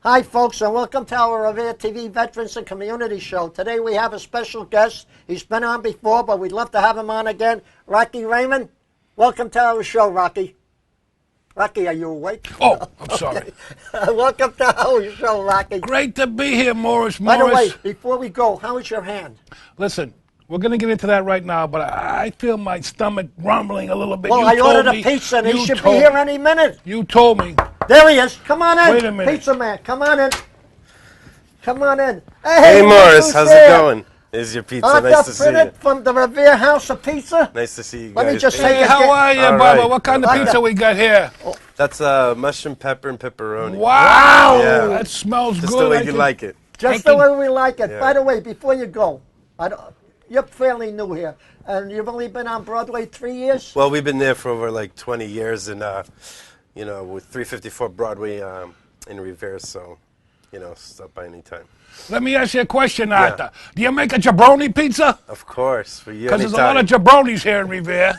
Hi, folks, and welcome to our Revere TV Veterans and Community Show. Today we have a special guest. He's been on before, but we'd love to have him on again. Raymond, welcome to our show, Rocky. Rocky, are you awake? Oh, I'm sorry. Welcome to our show, Rocky. Great to be here, Morris. By the way, before we go, how is your hand? Listen, we're going to get into that right now, but I feel my stomach rumbling a little bit. Well, I ordered a pizza, and he should be here any minute. You told me. There he is. Come on in. Wait a minute. Pizza man, come on in. Come on in. Hey Morris, how's it going? Here's your pizza. Nice to see you. Prinit from the Revere House of Pizza. Nice to see you guys. Let me just Hey, how are you, Bubba? What kind of pizza we got here? That's mushroom, pepper, and pepperoni. Wow! Yeah. That smells Just good. the way you like it. Just the way we like it. Yeah. By the way, before you go, you're fairly new here, and you've only been on Broadway 3 years? Well, we've been there for over like 20 years, and you know, with 354 Broadway in Revere, so you know, stop by anytime. Let me ask you a question, Arthur. Do you make a jabroni pizza? Of course, for you. Because there's a lot of jabronis here in Revere.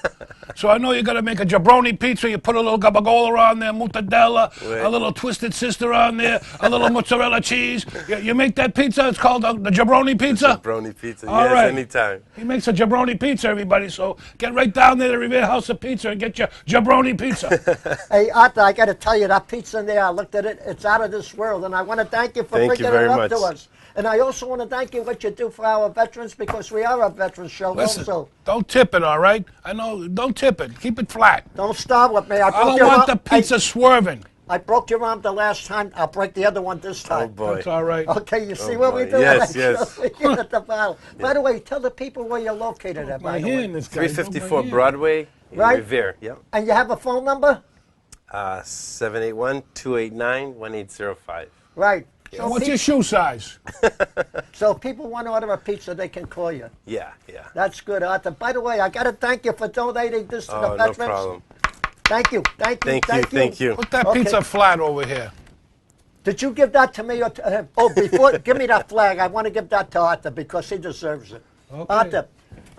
So I know you got to make a jabroni pizza. You put a little gabagola on there, mortadella, a little twisted sister on there, a little mozzarella cheese. You make that pizza. It's called the jabroni pizza. Jabroni pizza. All yes, right. Anytime. He makes a jabroni pizza, everybody. So get right down there to Revere House of Pizza and get your jabroni pizza. Hey, Arthur, I got to tell you, that pizza in there, I looked at it, it's out of this world. And I want to thank you for bringing it up to us. And I also want to thank you for what you do for our veterans, because we are a veterans show. Listen, also. Don't tip it, all right? I know, don't tip it. Keep it flat. Don't start with me. I don't want the pizza swerving. I broke your arm the last time. I'll break the other one this time. Oh, boy. That's all right. Okay, you see what we do? Yes, yes. At the bottle. By the way, tell the people where you're located at, by the way. 354 Broadway in Revere. Yep. And you have a phone number? 781-289-1805. Right. So what's your shoe size? So if people want to order a pizza, they can call you. Yeah. That's good, Arthur. By the way, I got to thank you for donating this to the veterans. No problem. Thank you. Thank you. Put that pizza flat over here. Did you give that to me? Or to him? Oh, before, give me that flag. I want to give that to Arthur because he deserves it. Okay. Arthur,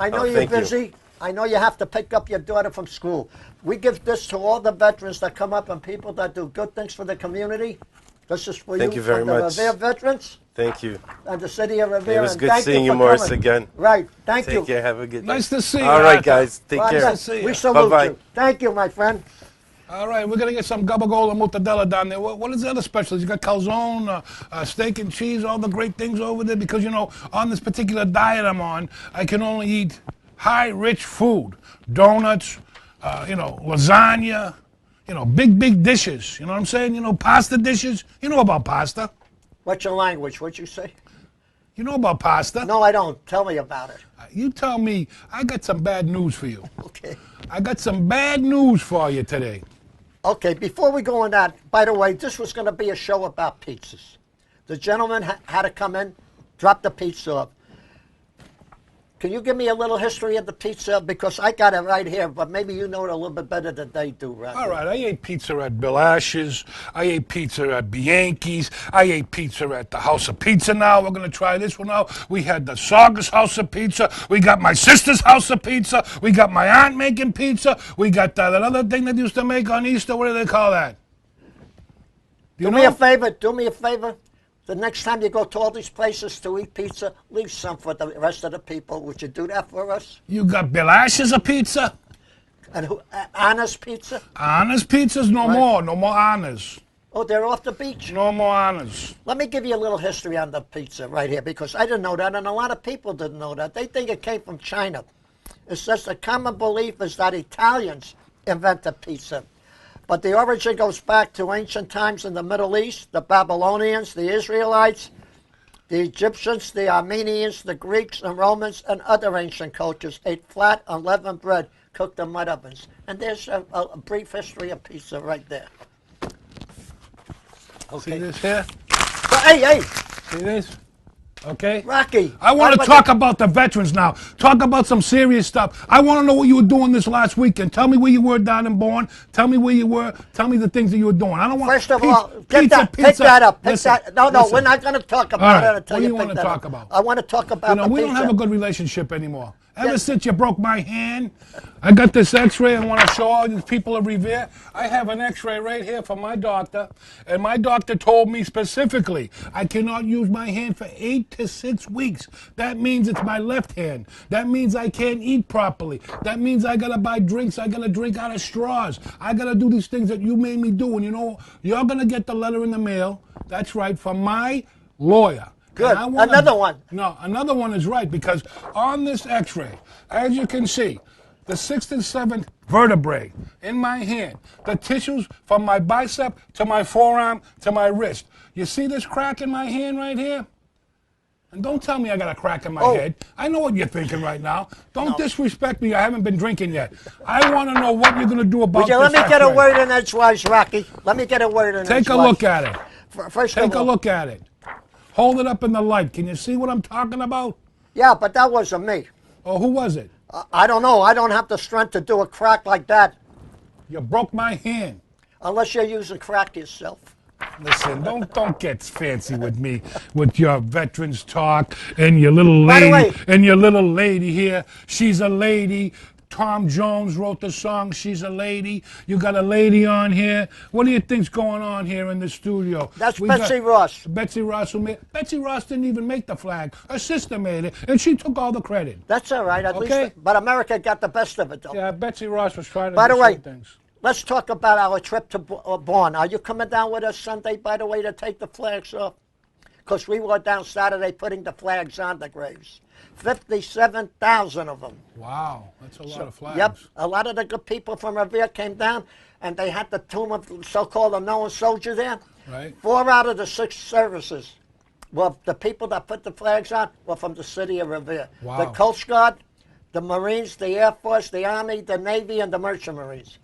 I know you're busy. I know you have to pick up your daughter from school. We give this to all the veterans that come up and people that do good things for the community. This is for Thank you very much. The Revere veterans. Thank you. And the city of Revere. It was good seeing you, Morris, again. Right. Thank you. Take care. Have a good day. Nice to see you. All right, guys. Take care. Nice to see you. We salute you. Thank you, my friend. All right, we're going to get some gabagola and mortadella down there. What is the other specials? You got calzone, steak and cheese, all the great things over there. Because, you know, on this particular diet I'm on, I can only eat high, rich food. Donuts, you know, lasagna. You know, big dishes. You know what I'm saying? You know, pasta dishes. You know about pasta. What's your language? What'd you say? You know about pasta? No, I don't. Tell me about it. You tell me. I got some bad news for you. Okay. I got some bad news for you today. Okay, before we go on that, by the way, this was going to be a show about pizzas. The gentleman had to come in, drop the pizza off. Can you give me a little history of the pizza? Because I got it right here, but maybe you know it a little bit better than they do, right? All right, I ate pizza at Bill Ash's. I ate pizza at Bianchi's. I ate pizza at the House of Pizza now. We're going to try this one out. We had the Saugus House of Pizza. We got my sister's House of Pizza. We got my aunt making pizza. We got that other thing that used to make on Easter. What do they call that? Do me a favor. Do me a favor. The next time you go to all these places to eat pizza, leave some for the rest of the people. Would you do that for us? You got Bill Ash's a pizza? And who? Anna's Pizza? Anna's Pizza's no more. No more Anna's. Oh, they're off the beach? No more Anna's. Let me give you a little history on the pizza right here, because I didn't know that, and a lot of people didn't know that. They think it came from China. It's just a common belief is that Italians invented pizza. But the origin goes back to ancient times in the Middle East, the Babylonians, the Israelites, the Egyptians, the Armenians, the Greeks and Romans, and other ancient cultures ate flat, unleavened bread cooked in mud ovens. And there's a brief history of pizza right there. Okay. See this here? Hey! See this? Okay? Rocky! I want to talk about the veterans now. Talk about some serious stuff. I want to know what you were doing this last weekend. Tell me where you were down in Bourne. Tell me where you were. Tell me the things that you were doing. I don't want First of all, pick that up. No, we're not going to talk about it until what do you want to talk about? I want to talk about we don't have a good relationship anymore. Ever since you broke my hand, I got this x-ray and want to show all these people of Revere. I have an x-ray right here from my doctor, and my doctor told me specifically I cannot use my hand for 8 to 6 weeks. That means it's my left hand. That means I can't eat properly. That means I got to buy drinks. I got to drink out of straws. I got to do these things that you made me do. And you know, you're going to get the letter in the mail. That's right, from my lawyer. Good. Another one. No, another one is right, because on this x-ray, as you can see, the 6th and 7th vertebrae in my hand, the tissues from my bicep to my forearm to my wrist. You see this crack in my hand right here? And don't tell me I got a crack in my head. I know what you're thinking right now. Don't disrespect me. I haven't been drinking yet. I want to know what you're going to do about this. Let me get a word in edgewise, Rocky. Let me get a word in edgewise. Take a look at it. First Take a look at it. Hold it up in the light. Can you see what I'm talking about? Yeah, but that wasn't me. Oh, who was it? I don't know. I don't have the strength to do a crack like that. You broke my hand. Unless you're using crack yourself. Listen, don't get fancy with me with your veterans talk and your little lady and your little lady here. She's a lady. Tom Jones wrote the song, She's a Lady. You got a lady on here. What do you think's going on here in the studio? That's Betsy Ross. Betsy Ross Betsy Ross didn't even make the flag. Her sister made it, and she took all the credit. That's all right. At least, but America got the best of it, though. Yeah, Betsy Ross was trying to do some things. Let's talk about our trip to Bonn. Are you coming down with us Sunday, by the way, to take the flags off? Because we were down Saturday putting the flags on the graves. 57,000 of them. Wow, that's a lot of flags. Yep, a lot of the good people from Revere came down, and they had the tomb of so-called unknown soldier there. Right. 4 out of the 6 services, well, the people that put the flags on were from the city of Revere. Wow. The Coast Guard, the Marines, the Air Force, the Army, the Navy, and the Merchant Marines.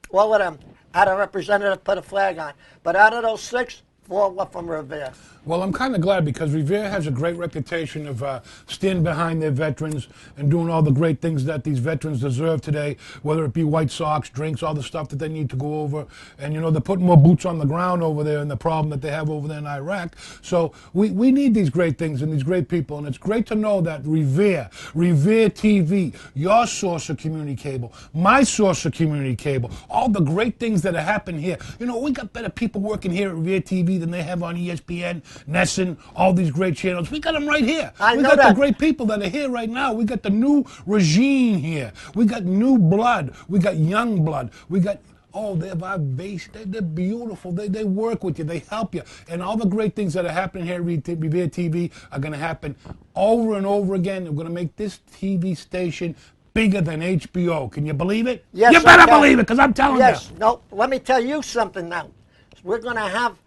All of them had a representative put a flag on. But out of those 6, 4 were from Revere. Well, I'm kind of glad, because Revere has a great reputation of standing behind their veterans and doing all the great things that these veterans deserve today, whether it be White Sox, drinks, all the stuff that they need to go over. And, you know, they're putting more boots on the ground over there and the problem that they have over there in Iraq. So we need these great things and these great people. And it's great to know that Revere TV, your source of community cable, my source of community cable, all the great things that are happening here. You know, we got better people working here at Revere TV than they have on ESPN, Nesson, all these great channels. We got them right here. We got the great people that are here right now. We got the new regime here. We got new blood. We got young blood. We got, they're vivacious. They're beautiful. They work with you. They help you. And all the great things that are happening here at Revere TV are going to happen over and over again. We're going to make this TV station bigger than HBO. Can you believe it? Yes, you better believe it, because I'm telling you. Yes. No, let me tell you something now. We're going to have,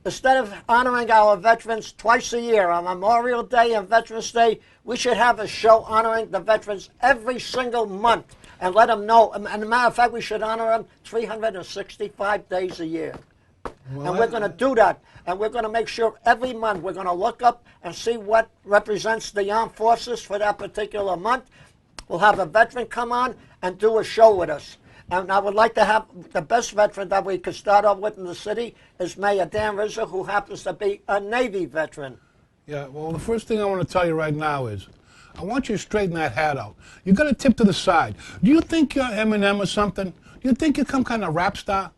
instead of honoring our veterans twice a year, on Memorial Day and Veterans Day, we should have a show honoring the veterans every single month and let them know. And as a matter of fact, we should honor them 365 days a year. Well, and we're going to do that. And we're going to make sure every month we're going to look up and see what represents the armed forces for that particular month. We'll have a veteran come on and do a show with us. And I would like to have the best veteran that we could start off with in the city is Mayor Dan Rizzo, who happens to be a Navy veteran. Yeah, well, the first thing I want to tell you right now is I want you to straighten that hat out. You got a tip to the side. Do you think you're Eminem or something? Do you think you're some kind of rap star?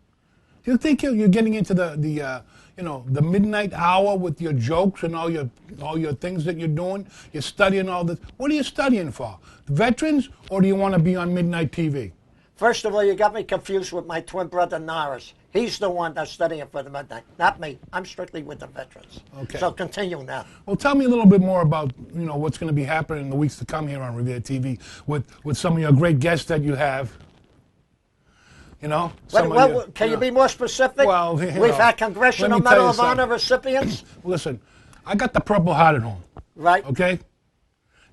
Do you think you're getting into the midnight hour with your jokes and all your things that you're doing? You're studying all this. What are you studying for? Veterans, or do you want to be on midnight TV? First of all, you got me confused with my twin brother, Norris. He's the one that's studying for the midnight, not me. I'm strictly with the veterans. Okay. So continue now. Well, tell me a little bit more about, what's going to be happening in the weeks to come here on Revere TV with some of your great guests that you have. Can you be more specific? Well, we've had Congressional Medal of Honor recipients. Listen, I got the Purple Heart at home. Right. Okay?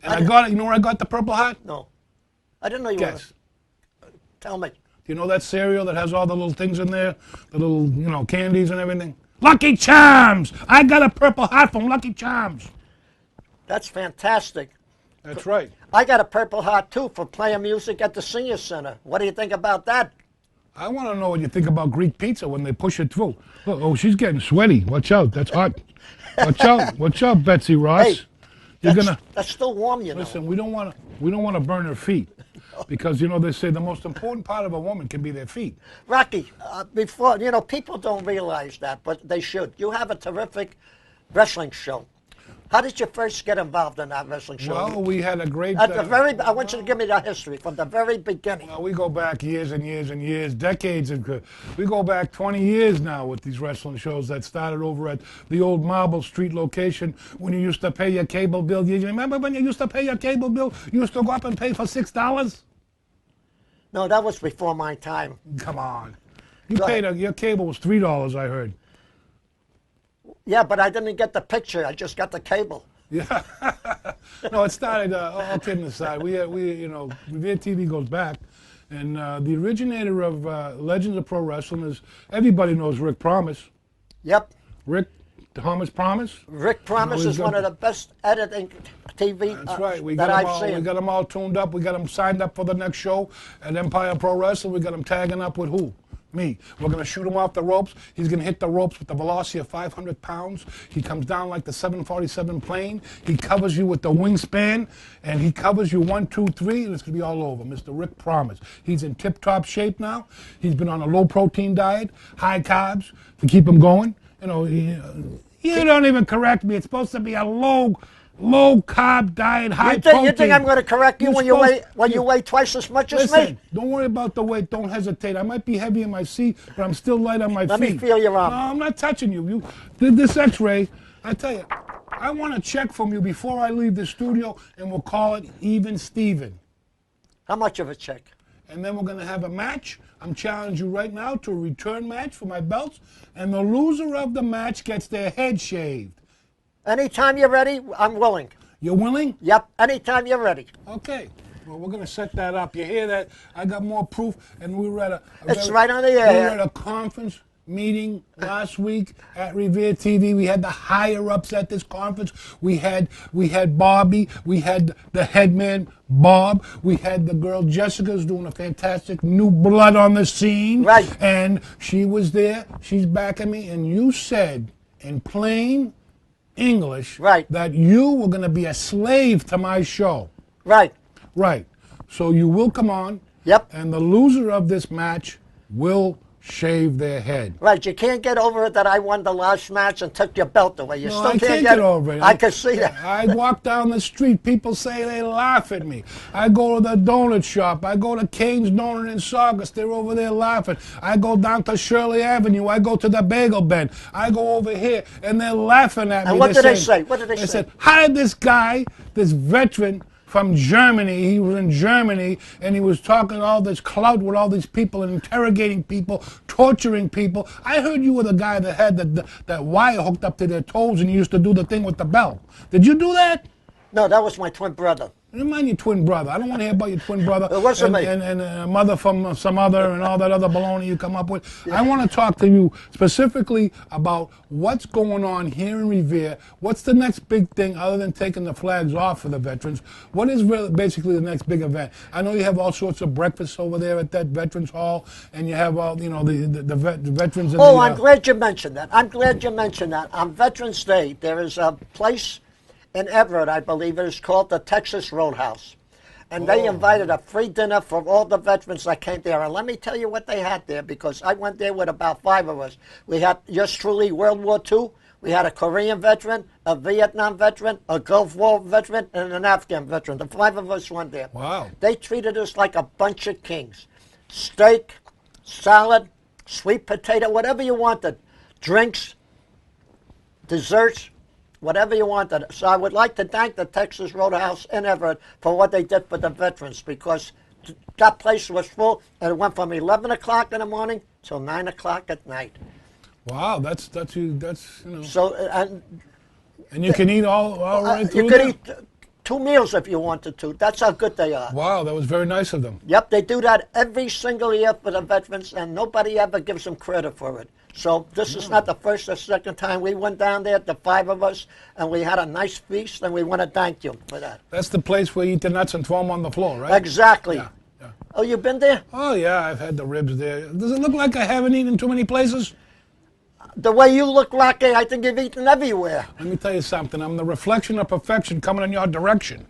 And I got it. You know where I got the Purple Heart? No. I didn't know you Guess. Tell me. Do you know that cereal that has all the little things in there? The little, candies and everything? Lucky Charms! I got a Purple Heart from Lucky Charms. That's fantastic. That's right. I got a Purple Heart, too, for playing music at the Senior Center. What do you think about that? I want to know what you think about Greek pizza when they push it through. Look, she's getting sweaty. Watch out. That's hot. Watch out. Watch out, Betsy Ross. Hey. You're gonna That's still warm, you know. listen. We don't want to burn her feet, because you know they say the most important part of a woman can be their feet. Rocky, before, people don't realize that, but they should. You have a terrific wrestling show. How did you first get involved in that wrestling show? Well, we had a great. At the very, I want you to give me the history from the very beginning. Well, we go back years and years and years, decades. We go back 20 years now with these wrestling shows that started over at the old Marble Street location when you used to pay your cable bill. You remember when you used to pay your cable bill? You used to go up and pay for $6? No, that was before my time. Come on. Your cable was $3, I heard. Yeah, but I didn't get the picture. I just got the cable. Yeah. No, it started, all kidding aside, Revere TV goes back, and the originator of Legends of Pro Wrestling is, everybody knows Rick Promise. Yep. Rick Thomas Promise. Rick Promise is one of the best editing TV That's right. that I've seen. We got them all tuned up. We got them signed up for the next show at Empire Pro Wrestling. We got them tagging up with who? Me. We're going to shoot him off the ropes. He's going to hit the ropes with the velocity of 500 pounds. He comes down like the 747 plane. He covers you with the wingspan, and he covers you 1, 2, 3, and it's going to be all over. Mr. Rick Promise. He's in tip-top shape now. He's been on a low-protein diet, high carbs to keep him going. You don't even correct me. It's supposed to be a low-carb diet, high protein. You think I'm going to correct you when you weigh twice as much as me? Don't worry about the weight. Don't hesitate. I might be heavy in my seat, but I'm still light on my feet. Let me feel your arm. No, I'm not touching you. You did this X-ray. I tell you, I want a check from you before I leave the studio, and we'll call it even Steven. How much of a check? And then we're going to have a match. I'm challenging you right now to a return match for my belts, and the loser of the match gets their head shaved. Anytime you're ready, I'm willing. You're willing? Yep, anytime you're ready. Okay. Well, we're going to set that up. You hear that? I got more proof, and we were at It's right on the air. We were at a conference meeting last week at Revere TV. We had the higher-ups at this conference. We had Bobby. We had the headman, Bob. We had the girl Jessica, who's doing a fantastic new blood on the scene. Right. And she was there. She's backing me. And you said in plain English that you were going to be a slave to my show. Right. Right. So you will come on. Yep. And the loser of this match will shave their head. Right. You can't get over it that I won the last match and took your belt away. You still can't get over it. I can see that. I walk down the street. People say they laugh at me. I go to the donut shop. I go to Cane's Donut in Saugus. They're over there laughing. I go down to Shirley Avenue. I go to the Bagel Bend. I go over here, and they're laughing at me. And what did they say? What did they say? They said, how did this guy, this veteran from Germany, he was in Germany, and he was talking all this clout with all these people and interrogating people, torturing people. I heard you were the guy that had that wire hooked up to their toes and you used to do the thing with the bell. Did you do that? No, that was my twin brother. Never mind your twin brother. I don't want to hear about your twin brother. It wasn't me. And a mother from some other and all that other baloney you come up with. Yeah. I want to talk to you specifically about what's going on here in Revere. What's the next big thing other than taking the flags off for the veterans? What is basically the next big event? I know you have all sorts of breakfasts over there at that Veterans Hall, and you have all, the veterans. I'm glad you mentioned that. I'm glad you mentioned that. On Veterans Day, there is a place in Everett, I believe it is called the Texas Roadhouse. And they invited a free dinner for all the veterans that came there. And let me tell you what they had there, because I went there with about 5 of us. We had, yours truly, World War II. We had a Korean veteran, a Vietnam veteran, a Gulf War veteran, and an Afghan veteran. The 5 of us went there. Wow. They treated us like a bunch of kings. Steak, salad, sweet potato, whatever you wanted. Drinks, desserts, whatever you wanted. So I would like to thank the Texas Roadhouse in Everett for what they did for the veterans, because that place was full, and it went from 11 o'clock in the morning till 9 o'clock at night. Wow, that's. So and you can eat all right through you could there? eat 2 meals if you wanted to. That's how good they are. Wow, that was very nice of them. Yep, they do that every single year for the veterans, and nobody ever gives them credit for it. So this is not the first or second time we went down there, the 5 of us, and we had a nice feast, and we want to thank you for that. That's the place where you eat the nuts and throw them on the floor, right? Exactly. Yeah. Oh, you've been there? Oh, yeah, I've had the ribs there. Does it look like I haven't eaten too many places? The way you look, Rocky, I think you've eaten everywhere. Let me tell you something. I'm the reflection of perfection coming in your direction.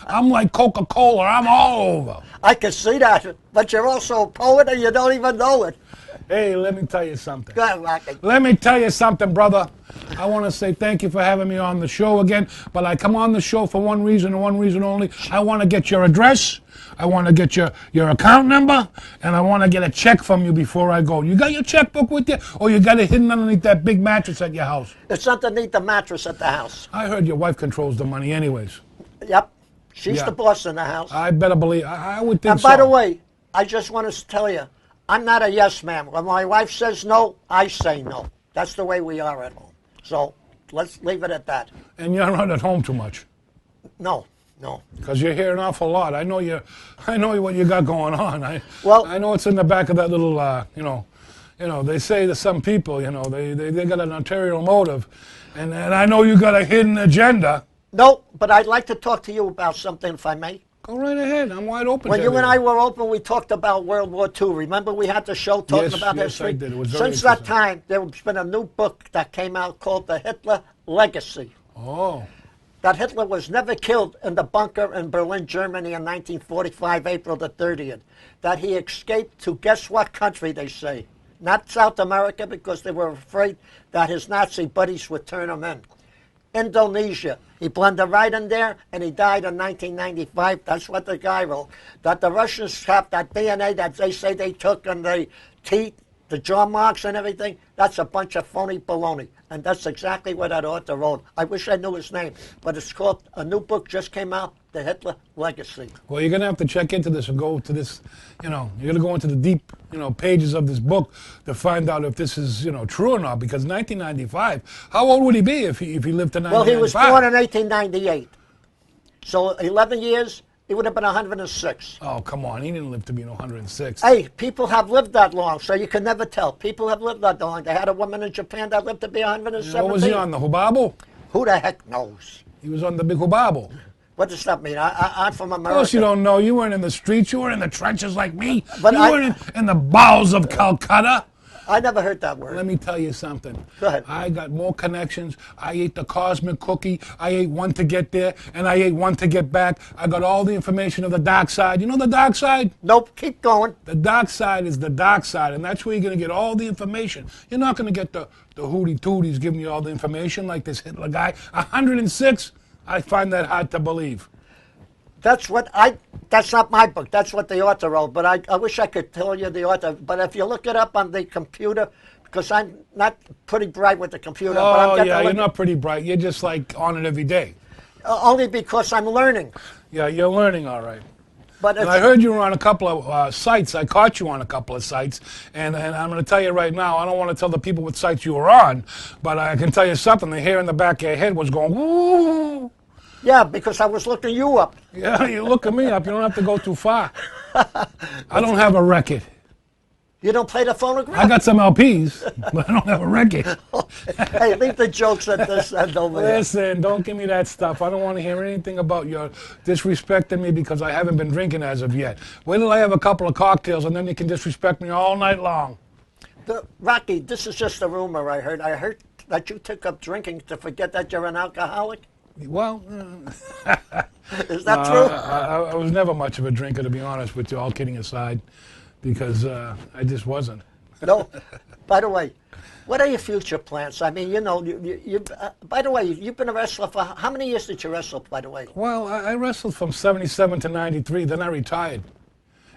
I'm like Coca-Cola. I'm all over. I can see that, but you're also a poet and you don't even know it. Hey, let me tell you something. Go ahead, Rocky. Let me tell you something, brother. I want to say thank you for having me on the show again, but I come on the show for one reason and one reason only. I want to get your address, I want to get your account number, and I want to get a check from you before I go. You got your checkbook with you, or you got it hidden underneath that big mattress at your house? It's underneath the mattress at the house. I heard your wife controls the money anyways. Yep. She's Yeah. the boss in the house. I better believe, I would think And so. by the way, I just want to tell you, I'm not a yes man. When my wife says no, I say no. That's the way we are at home. So let's leave it at that. And you're not at home too much. No. Because you're here an awful lot. I know what you got going on. I know it's in the back of that little, they say to some people, they got an ulterior motive. And I know you got a hidden agenda. No, but I'd like to talk to you about something, if I may. Go right ahead. I'm wide open. When to you and I everything. were open, we talked about World War II. Remember we had the show talking about yes, history? I did. It was very Since that interesting. time, there's been a new book that came out called The Hitler Legacy. Oh. That Hitler was never killed in the bunker in Berlin, Germany in 1945, April the 30th. That he escaped to guess what country, they say. Not South America, because they were afraid that his Nazi buddies would turn him in. Indonesia. He blundered right in there, and he died in 1995. That's what the guy wrote. That the Russians have that DNA that they say they took in the teeth, the jaw marks and everything, that's a bunch of phony baloney. And that's exactly what that author wrote. I wish I knew his name, but it's called, a new book just came out, The Hitler Legacy. Well, you're going to have to check into this and go to this, you're going to go into the deep, pages of this book to find out if this is, true or not. Because 1995, how old would he be if he lived to 1995? Well, he was born in 1898. So 11 years, he would have been 106. Oh, come on. He didn't live to be 106. Hey, people have lived that long, so you can never tell. People have lived that long. They had a woman in Japan that lived to be 117. What was he on, the Hubabo? Who the heck knows? He was on the big Hubabo. What does that mean? I'm from America. Of course you don't know. You weren't in the streets. You weren't in the trenches like me. But you weren't in the bowels of Calcutta. I never heard that word. Let me tell you something. Go ahead. I got more connections. I ate the cosmic cookie. I ate one to get there, and I ate one to get back. I got all the information of the dark side. You know the dark side? Nope, keep going. The dark side is the dark side, and that's where you're going to get all the information. You're not going to get the hootie-tooties giving you all the information like this Hitler guy. 106, I find that hard to believe. That's not my book. That's what the author wrote. But I wish I could tell you the author. But if you look it up on the computer, because I'm not pretty bright with the computer. But I'm Oh, getting yeah, you're not pretty bright. You're just like on it every day. only because I'm learning. Yeah, you're learning all right. But And I heard you were on a couple of sites. I caught you on a couple of sites. And I'm going to tell you right now, I don't want to tell the people what sites you were on, but I can tell you something. The hair in the back of your head was going, ooh. yeah, because I was looking you up. Yeah, you look at me up. You don't have to go too far. I don't have a record. You don't play the phonograph? I got some LPs, but I don't have a record. Hey, leave the jokes at this end over there. Listen, don't give me that stuff. I don't want to hear anything about your disrespecting me because I haven't been drinking as of yet. Wait till I have a couple of cocktails and then you can disrespect me all night long. Rocky, this is just a rumor I heard. I heard that you took up drinking to forget that you're an alcoholic. Well, Is that true? I was never much of a drinker, to be honest with you, all kidding aside, because I just wasn't. No. By the way, what are your future plans? I mean, by the way, you've been a wrestler for how many years did you wrestle, by the way? Well, I wrestled from 77 to 93, then I retired.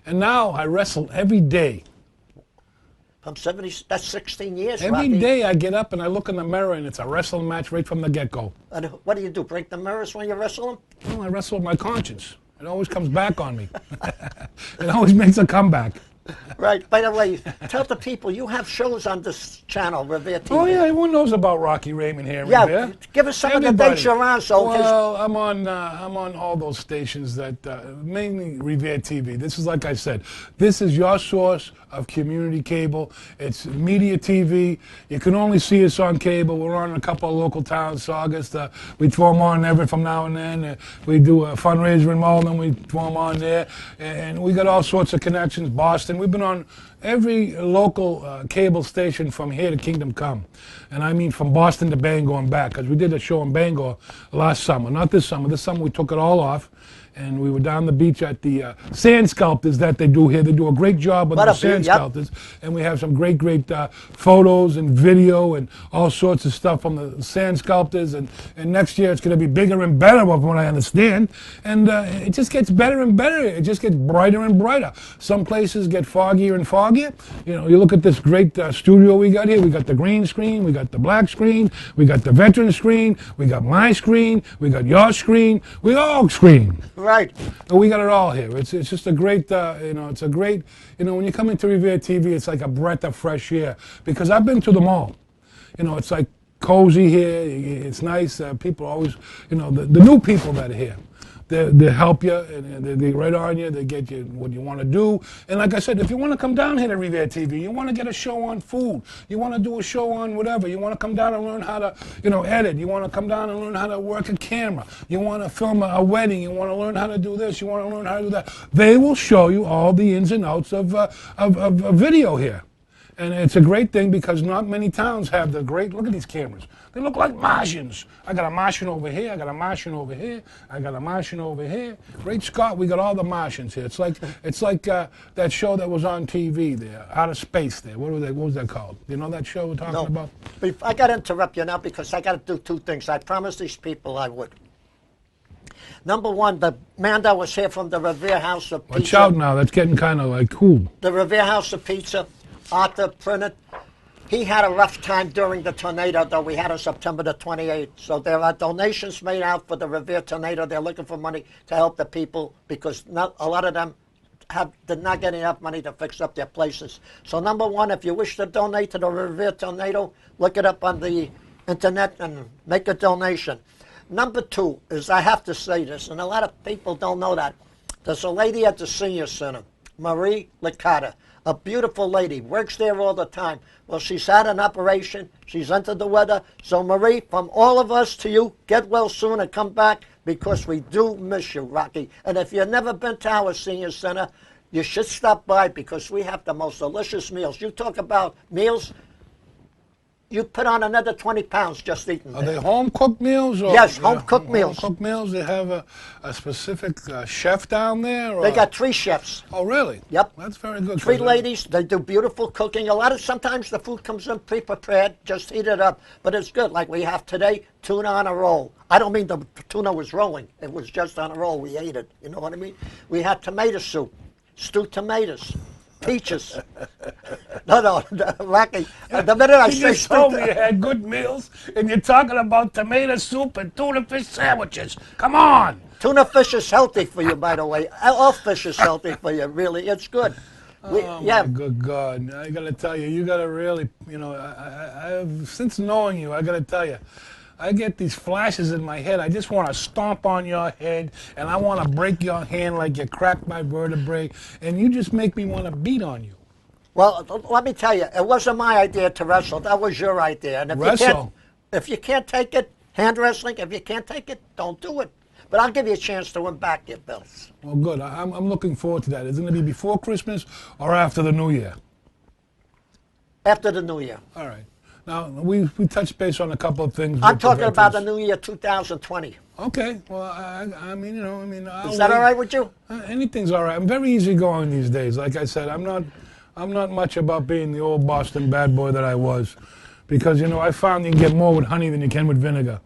And now I wrestle every day. From 70, that's 16 years, Every Rocky. day I get up and I look in the mirror and it's a wrestling match right from the get-go. And what do? Break the mirrors when you wrestle them? Well, I wrestle with my conscience. It always comes back on me. It always makes a comeback. Right. By the way, tell the people you have shows on this channel, Revere TV. Oh, yeah, everyone knows about Rocky Raymond here in Yeah, Revere. give us some of the Everybody. dates you're on. So, Well, I'm on all those stations that, mainly Revere TV. This is, like I said, this is your source of community cable. It's media TV. You can only see us on cable. We're on a couple of local towns, August. We throw them on every from now and then. We do a fundraiser in Malden. We throw them on there. And we got all sorts of connections. Boston. We've been on every local cable station from here to Kingdom Come, and I mean from Boston to Bangor and back, because we did a show in Bangor last summer, not this summer. This summer we took it all off, and we were down the beach at the sand sculptors that they do here. They do a great job with the sand sculptors, and we have some great photos and video and all sorts of stuff from the sand sculptors, and next year it's going to be bigger and better from what I understand, and it just gets better and better. It just gets brighter and brighter. Some places get foggier and foggier. You know, you look at this great studio we got here. We got the green screen, we got the black screen, we got the veteran screen, we got my screen, we got your screen, we all screen. Right. And we got it all here. It's just a great, it's a great, when you come into Revere TV, it's like a breath of fresh air. Because I've been to them all. It's like cozy here. It's nice. People always, the new people that are here. They help you, and they right on you. They get you what you want to do. And like I said, if you want to come down here to Revere TV, you want to get a show on food, you want to do a show on whatever, you want to come down and learn how to, edit, you want to come down and learn how to work a camera, you want to film a wedding, you want to learn how to do this, you want to learn how to do that. They will show you all the ins and outs of video here. And it's a great thing because not many towns have the great, look at these cameras. They look like Martians. I got a Martian over here, I got a Martian over here, I got a Martian over here. Great Scott, we got all the Martians here. It's like that show that was on TV there, Outer Space there. What was that called? You know that show we're talking about? I got to interrupt you now because I got to do two things. I promised these people I would. Number one, the man that was here from the Revere House of Pizza. Watch out now, that's getting kind of like cool. The Revere House of Pizza, Arthur Prinit. He had a rough time during the tornado, though. We had on September the 28th. So there are donations made out for the Revere tornado. They're looking for money to help the people because a lot of them did not get enough money to fix up their places. So number one, if you wish to donate to the Revere tornado, look it up on the internet and make a donation. Number two is, I have to say this, and a lot of people don't know that. There's a lady at the senior center, Marie Licata. A beautiful lady, works there all the time. Well, she's had an operation. She's entered the weather. So, Marie, from all of us to you, get well soon and come back because we do miss you, Rocky. And if you've never been to our senior center, you should stop by because we have the most delicious meals. You talk about meals, you put on another 20 pounds just eating. Are they home-cooked meals? Or yes, home-cooked meals. Home-cooked meals? They have a specific chef down there? Or? They got 3 chefs. Oh, really? Yep. That's very good. 3 ladies. They do beautiful cooking. Sometimes the food comes in pre-prepared. Just heat it up. But it's good. Like we have today, tuna on a roll. I don't mean the tuna was rolling. It was just on a roll. We ate it. You know what I mean? We had tomato soup, stewed tomatoes. Peaches. No, Rocky. The minute I say you told me you had good meals, and you're talking about tomato soup and tuna fish sandwiches. Come on. Tuna fish is healthy for you, by the way. All fish is healthy for you, really. It's good. My good God. I got to tell you, you got to really, since knowing you, I got to tell you, I get these flashes in my head. I just want to stomp on your head, and I want to break your hand like you cracked my vertebrae, and you just make me want to beat on you. Well, let me tell you, it wasn't my idea to wrestle. That was your idea. And if you can't take it, hand wrestling, if you can't take it, don't do it. But I'll give you a chance to win back your belts. Well, good. I'm looking forward to that. Is it going to be before Christmas or after the New Year? After the New Year. All right. Now, we touched base on a couple of things. I'm talking about the New Year 2020. Okay. Well, I mean, is that all right with you? Anything's all right. I'm very easygoing these days. Like I said, I'm not much about being the old Boston bad boy that I was, because I found you can get more with honey than you can with vinegar.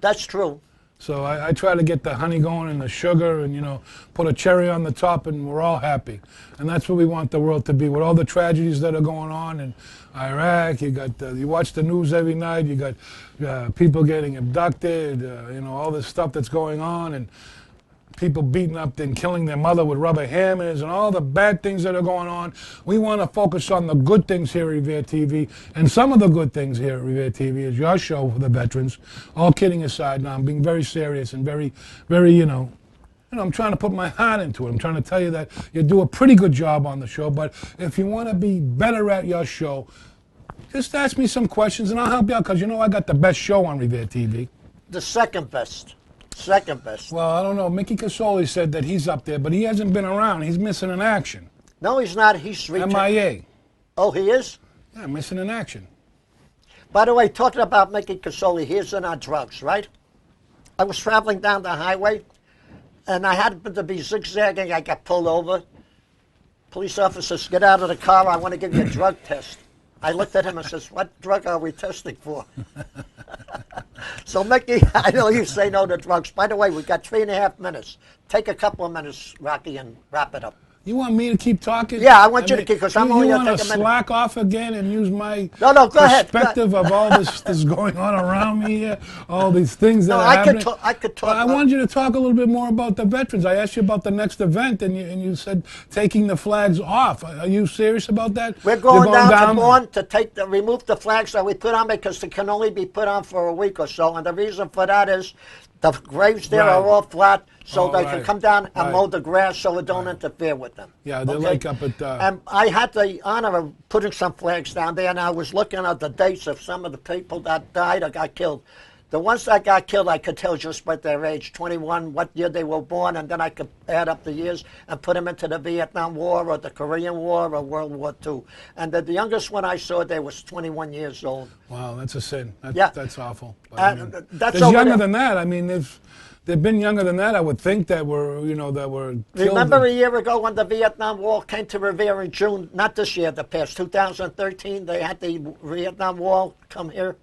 That's true. So I try to get the honey going and the sugar and, put a cherry on the top, and we're all happy. And that's what we want the world to be. With all the tragedies that are going on in Iraq, you watch the news every night, you got people getting abducted, all this stuff that's going on, and people beating up and killing their mother with rubber hammers and all the bad things that are going on. We want to focus on the good things here at Revere TV, and some of the good things here at Revere TV is your show for the veterans. All kidding aside, now I'm being very serious and very, very, I'm trying to put my heart into it. I'm trying to tell you that you do a pretty good job on the show, but if you want to be better at your show, just ask me some questions and I'll help you out, because I got the best show on Revere TV. The second best. Second best. Well, I don't know. Mickey Casoli said that he's up there, but he hasn't been around. He's missing in action. No, he's not. He's MIA. Oh, he is? Yeah, missing in action. By the way, talking about Mickey Casoli, here's in our drugs, right? I was traveling down the highway, and I happened to be zigzagging. I got pulled over. Police officers, get out of the car. I want to give you a drug test. I looked at him and says, what drug are we testing for? So, Mickey, I know you say no to drugs. By the way, we've got 3.5 minutes. Take a couple of minutes, Rocky, and wrap it up. You want me to keep talking? Yeah, I want you to keep, because I'm only going to take a minute. You want to slack off again and use my go ahead. perspective of all this going on around me here, all these things that are happening? I could talk. I want you to talk a little bit more about the veterans. I asked you about the next event, and you said taking the flags off. Are you serious about that? We're going down to Bourne to remove the flags that we put on, because they can only be put on for a week or so. And the reason for that is the graves there are all flat, so they can come down and mow the grass so it don't interfere with them. Yeah, they're like up at... And I had the honor of putting some flags down there, and I was looking at the dates of some of the people that died or got killed. The ones that got killed, I could tell just by their age, 21, what year they were born, and then I could add up the years and put them into the Vietnam War or the Korean War or World War II. And the youngest one I saw there was 21 years old. Wow, that's a sin. That's awful. But, that's there's younger than that. I mean, they've been younger than that, I would think, that were killed. Remember a year ago when the Vietnam War came to Revere in June? Not this year, the past 2013. They had the Vietnam War come here.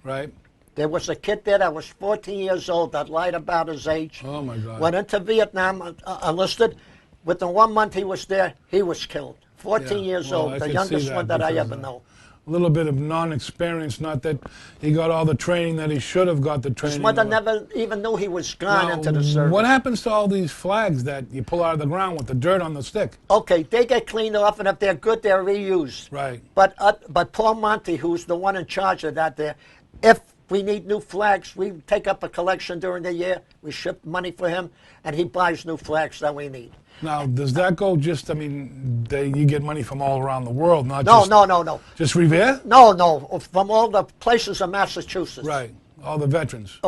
Right. There was a kid there that was 14 years old that lied about his age. Oh, my God. Went into Vietnam, enlisted. Within 1 month he was there, he was killed. 14 years old, the youngest one that I ever know. A little bit of non-experience, not that he got all the training that he should have got the training. His mother never even knew he was gone into the service. What happens to all these flags that you pull out of the ground with the dirt on the stick? Okay, they get cleaned off, and if they're good, they're reused. Right. But Paul Monty, who's the one in charge of that there, if we need new flags, we take up a collection during the year, we ship money for him, and he buys new flags that we need. Now, does that go just, I mean, you get money from all around the world, not No. Just Revere? No, from all the places in Massachusetts. Right, all the veterans.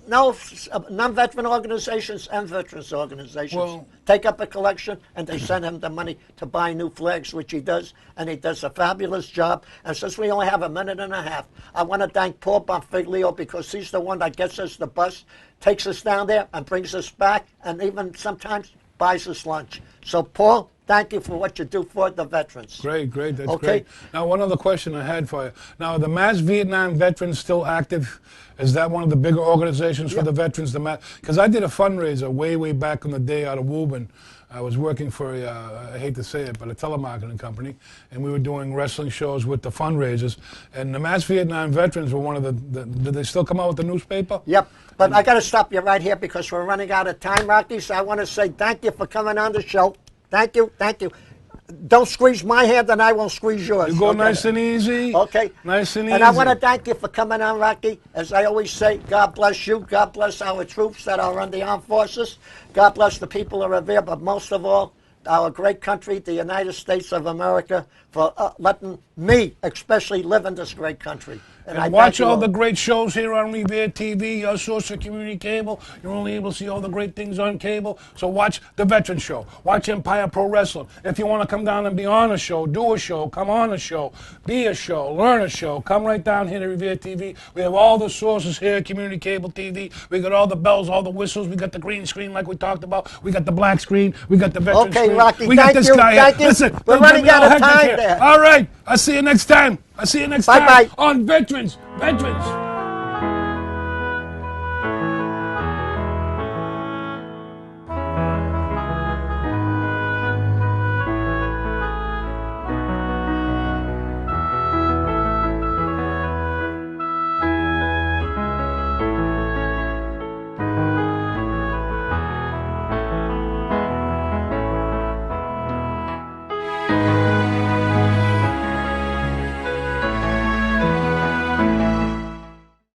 Non-veteran organizations and veterans organizations take up a collection, and they send him the money to buy new flags, which he does, and he does a fabulous job. And since we only have a minute and a half, I want to thank Paul Bonfiglio, because he's the one that gets us the bus, takes us down there, and brings us back, and even sometimes buys us lunch. So, Paul, thank you for what you do for the veterans. Great, that's great. Now, one other question I had for you. Now, are the Mass Vietnam Veterans still active? Is that one of the bigger organizations for the veterans? Because I did a fundraiser way back in the day out of Woburn. I was working for, I hate to say it, but a telemarketing company, and we were doing wrestling shows with the fundraisers. And the Mass Vietnam Veterans were one of did they still come out with the newspaper? Yep, but I got to stop you right here because we're running out of time, Rocky, so I want to say thank you for coming on the show. Thank you. Don't squeeze my hand, and I won't squeeze yours. You go nice and easy. Okay. Nice and easy. And I want to thank you for coming on, Rocky. As I always say, God bless you. God bless our troops that are in the armed forces. God bless the people of Revere, but most of all, our great country, the United States of America, for letting me especially live in this great country. And watch all the great shows here on Revere TV, your source of community cable. You're only able to see all the great things on cable. So watch the Veteran Show. Watch Empire Pro Wrestling. If you want to come down and be on a show, do a show, come on a show, be a show, learn a show, come right down here to Revere TV. We have all the sources here, community cable TV. We got all the bells, all the whistles. We got the green screen like we talked about. We got the black screen. We got the veteran screen. Okay, Rocky, we got this guy here. Listen, we're running out of time there. All right. I'll see you next time. Bye-bye. On Veterans.